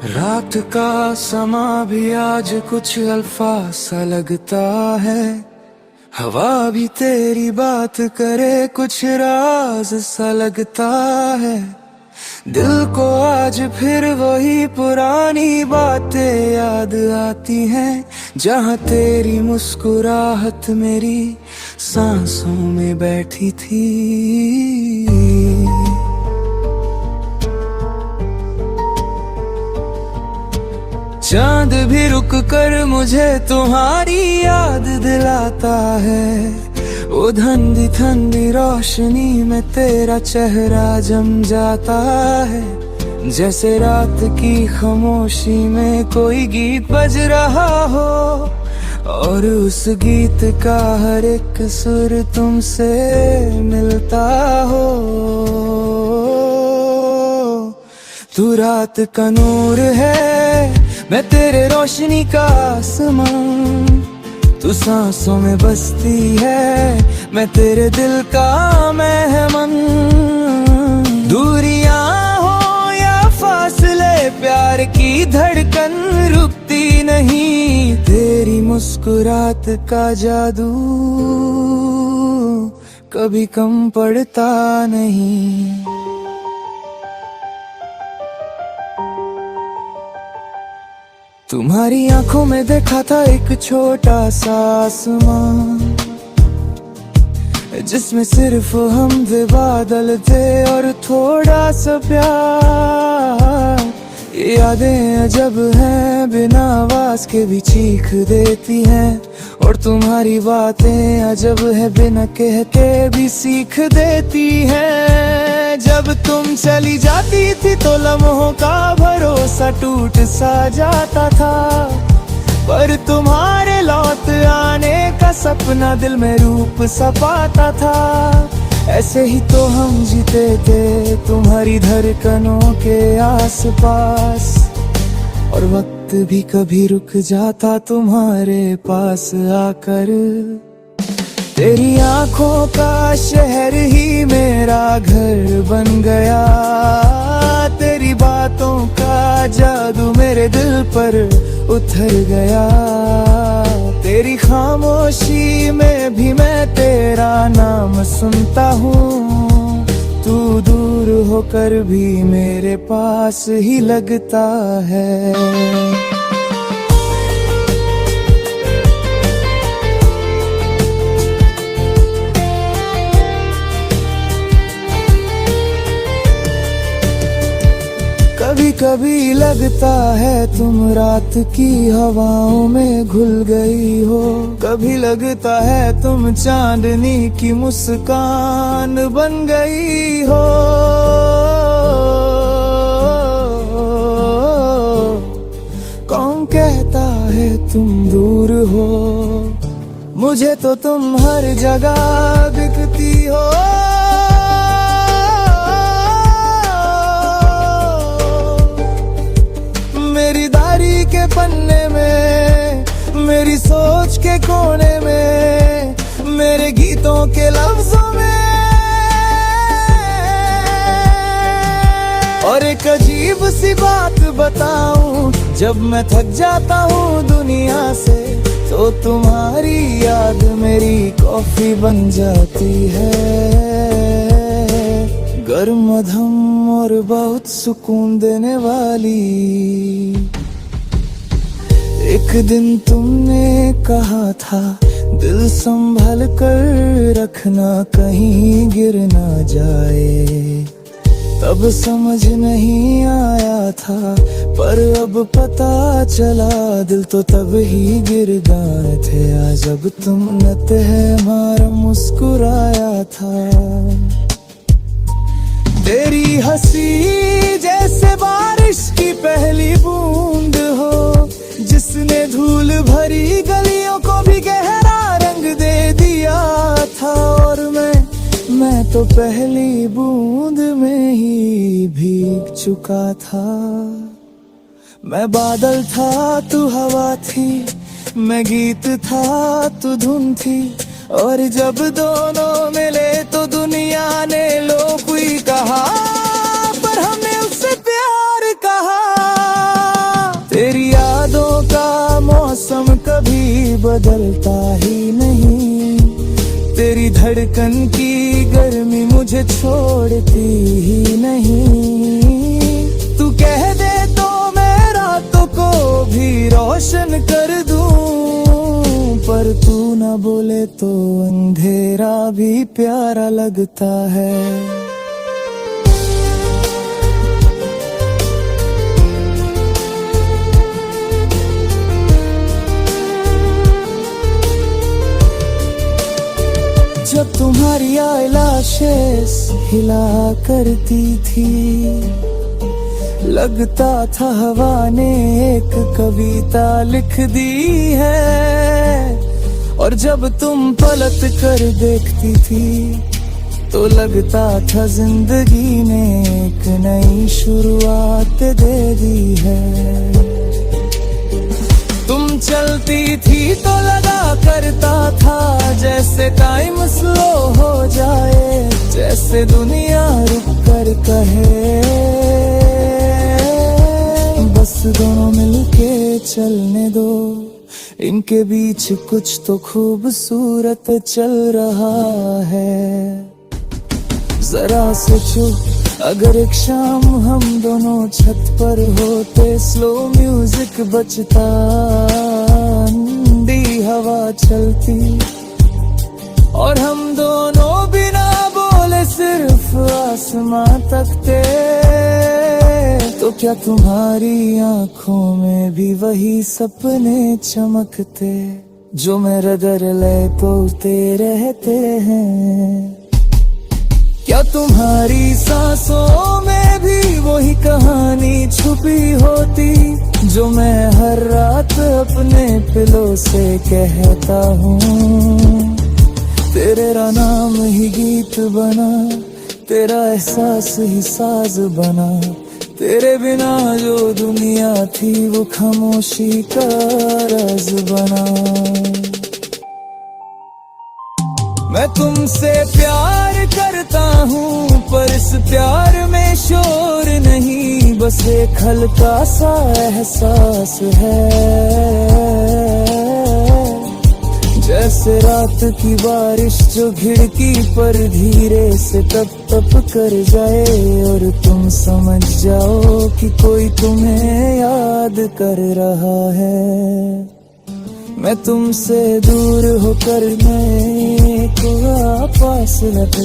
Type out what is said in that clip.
रात का समा भी आज कुछ अल्फाज सा लगता है। हवा भी तेरी बात करे कुछ राज सा लगता है। दिल को आज फिर वही पुरानी बातें याद आती हैं, जहाँ तेरी मुस्कुराहट मेरी सांसों में बैठी थी। चांद भी रुक कर मुझे तुम्हारी याद दिलाता है। वो ठंडी ठंडी रोशनी में तेरा चेहरा जम जाता है। जैसे रात की खामोशी में कोई गीत बज रहा हो, और उस गीत का हर एक सुर तुमसे मिलता हो। तू रात का नूर है, मैं तेरे रोशनी का आसमां। तू सांसों में बसती है, मैं तेरे दिल का मेहमान। दूरियां हो या फासले, प्यार की धड़कन रुकती नहीं। तेरी मुस्कुराहट का जादू कभी कम पड़ता नहीं। तुम्हारी आंखों में देखा था एक छोटा सा आसमां, जिसमें सिर्फ हम थे, बादल थे और थोड़ा सा प्यार। ये यादें अजब हैं, बिना आवाज के भी चीख देती हैं। और तुम्हारी बातें अजब है, बिना कह के भी सीख देती हैं। जब तुम चली जाती थी तो लम्हों का भरोसा टूट सा जाता था, पर तुम्हारे लौट आने का सपना दिल में रूप सा पाता था। ऐसे ही तो हम जीते थे तुम्हारी धड़कनों के आसपास, और वक्त भी कभी रुक जाता तुम्हारे पास आकर। तेरी आंखों का शहर ही मेरा घर बन गया। तेरी बातों का जादू मेरे दिल पर उतर गया। तेरी खामोशी में भी मैं तेरा नाम सुनता हूँ। तू दूर होकर भी मेरे पास ही लगता है। कभी कभी लगता है तुम रात की हवाओं में घुल गई हो। कभी लगता है तुम चांदनी की मुस्कान बन गई हो। कौन कहता है तुम दूर हो, मुझे तो तुम हर जगह दिखती हो। मेरी डायरी के पन्ने में, मेरी सोच के कोने में, मेरे गीतों के लफ्जों में। और एक अजीब सी बात बताऊं, जब मैं थक जाता हूँ दुनिया से, तो तुम्हारी याद मेरी कॉफी बन जाती है। गर्म मधम और बहुत सुकून देने वाली। एक दिन तुमने कहा था, दिल संभल कर रखना कहीं गिर ना जाए। तब समझ नहीं आया था, पर अब पता चला, दिल तो तब ही गिर गए थे आज जब तुमने हमारा मुस्कुराया था। तेरी हंसी जैसे बारिश की पहली बूंद हो, जिसने धूल भरी गलियों को भी गहरा रंग दे दिया था। और मैं तो पहली बूंद में ही भीग चुका था। मैं बादल था तू हवा थी, मैं गीत था तू धुन थी। और जब दोनों मिले तो दुनिया ने लो कोई कहा, पर हमने उससे प्यार कहा। धड़कन की गर्मी मुझे छोड़ती ही नहीं। तू कह दे तो मैं रातों को भी रोशन कर दूं, पर तू ना बोले तो अंधेरा भी प्यारा लगता है। जब तुम्हारी आईलैशेस हिला करती थी, लगता था हवा ने एक कविता लिख दी है। और जब तुम पलट कर देखती थी तो लगता था जिंदगी ने एक नई शुरुआत दे दी है। तुम चलती थी तो लगा करता था जैसे टाइम स्लो हो जाए, जैसे दुनिया रुक कर कहे बस दोनों मिलके चलने दो। इनके बीच कुछ तो खूबसूरत चल रहा है। जरा सोचो अगर एक शाम हम दोनों छत पर होते, स्लो म्यूजिक बजता, ठंडी हवा चलती और हम दोनों बिना बोले सिर्फ आसमां तकते, तो क्या तुम्हारी आंखों में भी वही सपने चमकते जो मेरे दरले पोते रहते हैं? क्या तुम्हारी सांसों में भी वही कहानी छुपी होती जो मैं हर रात अपने पिलो से कहता हूँ? तेरा नाम ही गीत बना, तेरा एहसास ही साज बना, तेरे बिना जो दुनिया थी वो खामोशी का राज बना। मैं तुमसे प्यार करता हूँ पर इस प्यार में शोर नहीं, बस एक हल्का सा एहसास है, जैसे रात की बारिश जो खिड़की पर धीरे से टप टप कर जाए और तुम समझ जाओ कि कोई तुम्हें याद कर रहा है। मैं तुमसे दूर होकर मैं को पास लग